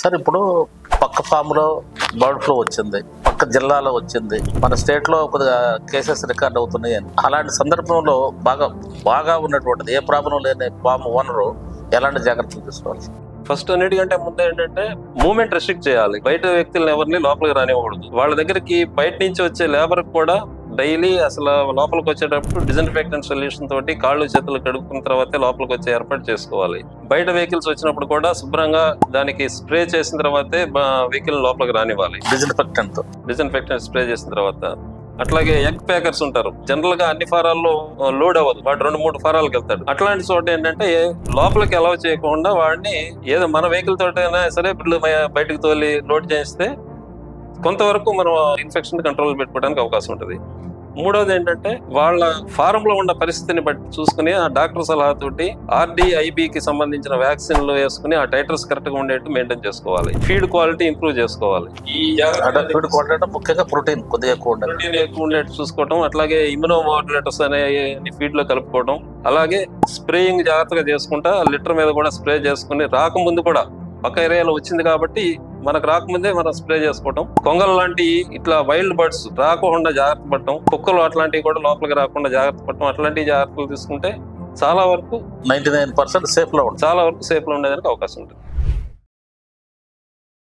Sir ఇప్పుడు పక్క ఫామ్లో బర్డ్ ఫ్లూ వచ్చింది, పక్క జిల్లాలో వచ్చింది, మన స్టేట్లో కొద్దిగా కేసెస్ రికార్డ్ అవుతున్నాయి అని. అలాంటి సందర్భంలో బాగా ఉన్నటువంటిది ఏ ప్రాబ్లం లేని ఫామ్ ఓనరు ఎలాంటి జాగ్రత్తలు తీసుకోవాలి? ఫస్ట్ అన్నిటికంటే ముందు ఏంటంటే మూవ్మెంట్ రెస్ట్రిక్ట్ చేయాలి. బయట వ్యక్తులను ఎవరిని లోపలికి రానివ్వకూడదు. వాళ్ళ దగ్గరికి బయట నుంచి వచ్చే లేబర్ కూడా డైలీ అసలు లోపలికి వచ్చేటప్పుడు డిస్ఇన్ఫెక్టెంట్ సొల్యూషన్ తోటి కాళ్ళు చేతులు కడుక్కున్న తర్వాతే లోపలికి వచ్చే ఏర్పాటు చేసుకోవాలి. బయట వెహికల్స్ వచ్చినప్పుడు కూడా శుభ్రంగా దానికి స్ప్రే చేసిన తర్వాతే వెహికల్ లోపలికి రానివ్వాలి. డిస్ఇన్ఫెక్టెంట్ స్ప్రే చేసిన తర్వాత. అట్లాగే ఎగ్ ప్యాకర్స్ ఉంటారు. జనరల్ గా అన్ని ఫారాల్లో లోడ్ అవ్వదు, వాడు 2-3 ఫారాలకు వెళ్తాడు. అట్లాంటి చోట ఏంటంటే లోపలికి అలౌ చేయకుండా వాడిని ఏదో మన వెహికల్ తోటైనా సరే బయటకు తోలి లోడ్ చేస్తే కొంతవరకు మనం ఇన్ఫెక్షన్ కంట్రోల్ పెట్టుకోవడానికి అవకాశం ఉంటుంది. మూడోది ఏంటంటే వాళ్ళ ఫారం లో ఉన్న పరిస్థితిని బట్టి చూసుకుని ఆ డాక్టర్ సలహాతోటి RDIB-కి సంబంధించిన వ్యాక్సిన్లు వేసుకుని ఆ టైటర్స్ కరెక్ట్ గా ఉండేట్టు మెయింటైన్ చేసుకోవాలి. ఫీడ్ క్వాలిటీ ఇంప్రూవ్ చేసుకోవాలి. ముఖ్యంగా ప్రోటీన్ కొద్దిగా ఎక్కువ ఉండేట్టు చూసుకోవడం, అట్లాగే ఇమ్యూనో మాడ్యులేటర్స్ అనేవి ఫీడ్ లో కలుపుకోవడం, అలాగే స్ప్రేయింగ్ జాగ్రత్తగా చేసుకుంటా లిటర్ మీద కూడా స్ప్రే చేసుకుని రాకముందు కూడా పక్క ఏరియాలో వచ్చింది కాబట్టి మనకు రాకముందే మనం స్ప్రే చేసుకోవటం. కొంగలు లాంటి ఇట్లా వైల్డ్ బర్డ్స్ రాకుండా జాగ్రత్త పడటం, కుక్కలు అట్లాంటివి కూడా లోపలికి రాకుండా జాగ్రత్త పడటం, అట్లాంటి జాగ్రత్తలు తీసుకుంటే చాలా వరకు 99% సేఫ్ లో చాలా వరకు సేఫ్ లో ఉండేదానికి అవకాశం ఉంటుంది.